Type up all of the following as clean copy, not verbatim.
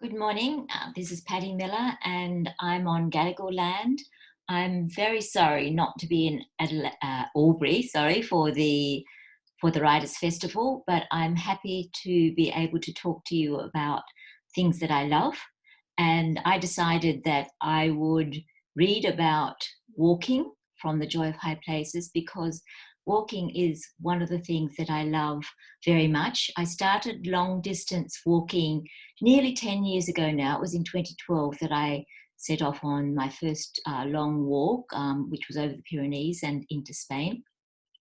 Good morning. This is Patti Miller, and I'm on Gadigal land. I'm very sorry not to be in Albury, for the Writers' Festival, but I'm happy to be able to talk to you about things that I love. And I decided that I would read about walking from the Joy of High Places because walking is one of the things that I love very much. I started long distance walking nearly 10 years ago now. It was in 2012 that I set off on my first long walk, which was over the Pyrenees and into Spain.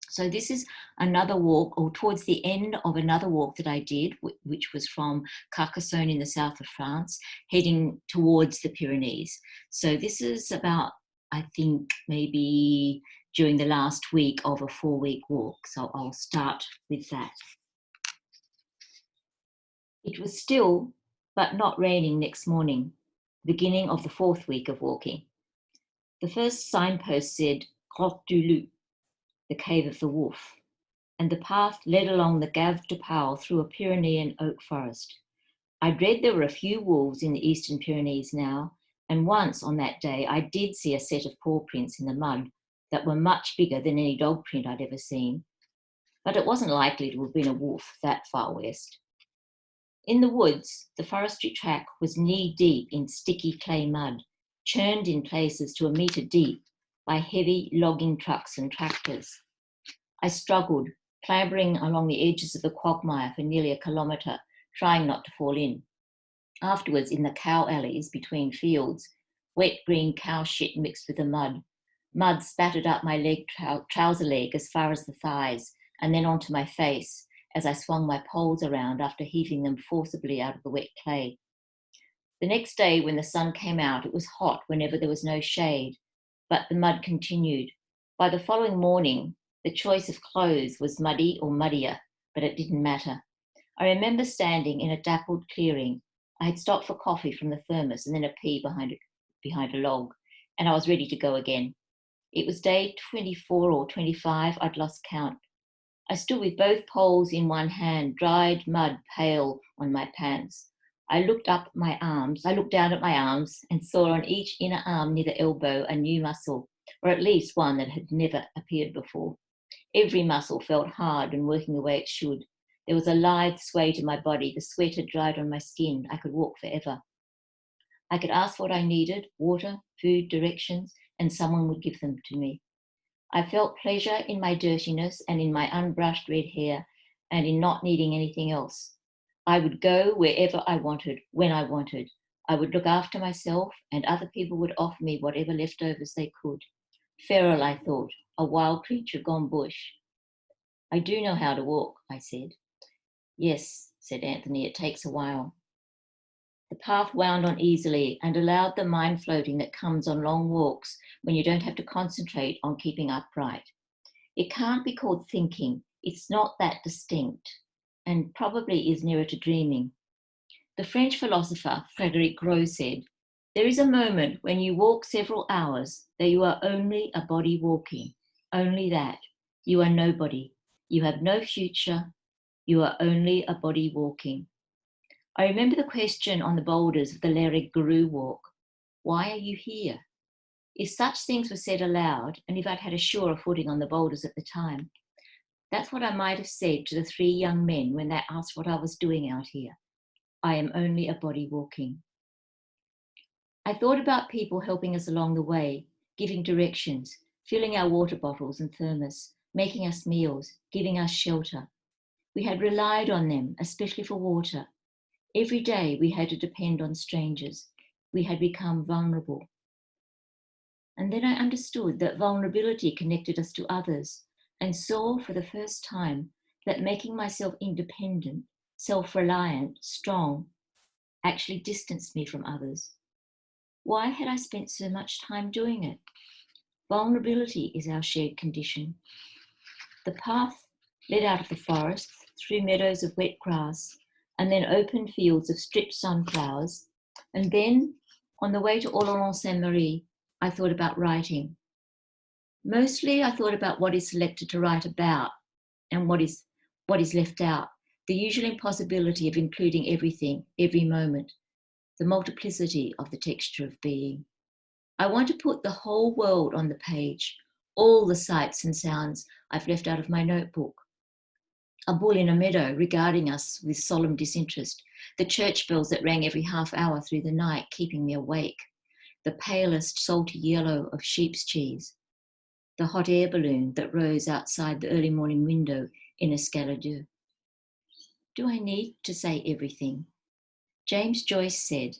So this is another walk, or towards the end of another walk that I did, which was from Carcassonne in the south of France, heading towards the Pyrenees. So this is about, I think, maybe during the last week of a 4-week walk. So I'll start with that. It was still, but not raining next morning, beginning of the 4th week of walking. The first signpost said Grotte du Loup, the cave of the wolf, and the path led along the Gave de Pau through a Pyrenean oak forest. I'd read there were a few wolves in the Eastern Pyrenees now, and once on that day I did see a set of paw prints in the mud that were much bigger than any dog print I'd ever seen. But it wasn't likely to have been a wolf that far west. In the woods, the forestry track was knee-deep in sticky clay mud, churned in places to a metre deep by heavy logging trucks and tractors. I struggled, clambering along the edges of the quagmire for nearly a kilometre, trying not to fall in. Afterwards, in the cow alleys between fields, wet green cow shit mixed with the mud. Mud spattered up my trouser leg as far as the thighs, and then onto my face as I swung my poles around after heaving them forcibly out of the wet clay. The next day, when the sun came out, it was hot whenever there was no shade, but the mud continued. By the following morning, the choice of clothes was muddy or muddier, but it didn't matter. I remember standing in a dappled clearing. I had stopped for coffee from the thermos and then a pee behind a log, and I was ready to go again. It was day 24 or 25, I'd lost count. I stood with both poles in one hand, dried mud pale on my pants. I looked down at my arms and saw on each inner arm near the elbow a new muscle, or at least one that had never appeared before. Every muscle felt hard and working the way it should. There was a lithe sway to my body. The sweat had dried on my skin. I could walk forever. I could ask what I needed, water, food, directions, and someone would give them to me. I felt pleasure in my dirtiness and in my unbrushed red hair and in not needing anything else. I would go wherever I wanted, when I wanted. I would look after myself and other people would offer me whatever leftovers they could. Feral, I thought, a wild creature gone bush. I do know how to walk, I said. Yes, said Anthony, it takes a while. The path wound on easily and allowed the mind floating that comes on long walks when you don't have to concentrate on keeping upright. It can't be called thinking. It's not that distinct and probably is nearer to dreaming. The French philosopher Frédéric Gros said, "There is a moment when you walk several hours that you are only a body walking. Only that. You are nobody. You have no future. You are only a body walking." I remember the question on the boulders of the Lereg Guru walk. Why are you here? If such things were said aloud, and if I'd had a surer footing on the boulders at the time, that's what I might have said to the 3 young men when they asked what I was doing out here. I am only a body walking. I thought about people helping us along the way, giving directions, filling our water bottles and thermos, making us meals, giving us shelter. We had relied on them, especially for water. Every day we had to depend on strangers. We had become vulnerable. And then I understood that vulnerability connected us to others and saw for the first time that making myself independent, self-reliant, strong, actually distanced me from others. Why had I spent so much time doing it? Vulnerability is our shared condition. The path led out of the forest, through meadows of wet grass, and then open fields of stripped sunflowers. And then, on the way to Oloron-Saint-Marie, I thought about writing. Mostly I thought about what is selected to write about and what is left out, the usual impossibility of including everything, every moment. the multiplicity of the texture of being. I want to put the whole world on the page, all the sights and sounds I've left out of my notebook. A bull in a meadow regarding us with solemn disinterest, the church bells that rang every half hour through the night, keeping me awake, the palest salty yellow of sheep's cheese, the hot air balloon that rose outside the early morning window in Escaladur. Do I need to say everything? James Joyce said,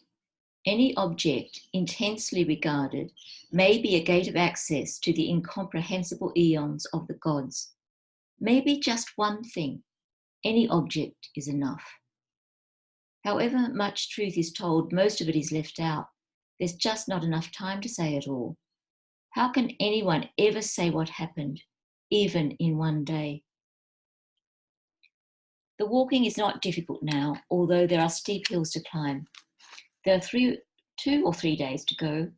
any object intensely regarded may be a gate of access to the incomprehensible eons of the gods. Maybe just one thing, any object is enough. However much truth is told, most of it is left out. There's just not enough time to say it all. How can anyone ever say what happened, even in one day? The walking is not difficult now, although there are steep hills to climb. There are 2 or 3 days to go,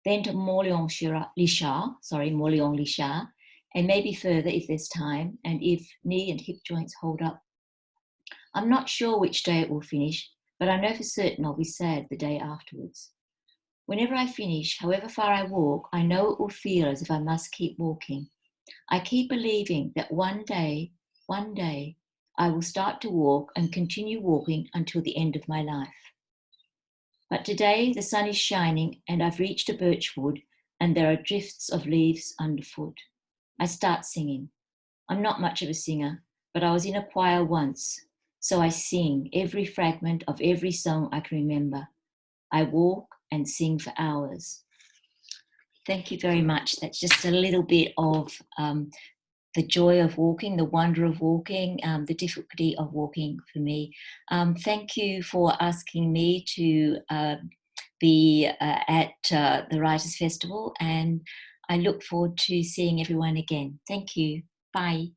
then to Morlion-Lichard, and maybe further if there's time and if knee and hip joints hold up. I'm not sure which day it will finish, but I know for certain I'll be sad the day afterwards. Whenever I finish, however far I walk, I know it will feel as if I must keep walking. I keep believing that one day, I will start to walk and continue walking until the end of my life. But today the sun is shining and I've reached a birch wood and there are drifts of leaves underfoot. I start singing. I'm not much of a singer, but I was in a choir once, so I sing every fragment of every song I can remember. I walk and sing for hours. Thank you very much. That's just a little bit of the joy of walking, the wonder of walking, the difficulty of walking for me. Thank you for asking me to be at the Writers' Festival, and I look forward to seeing everyone again. Thank you. Bye.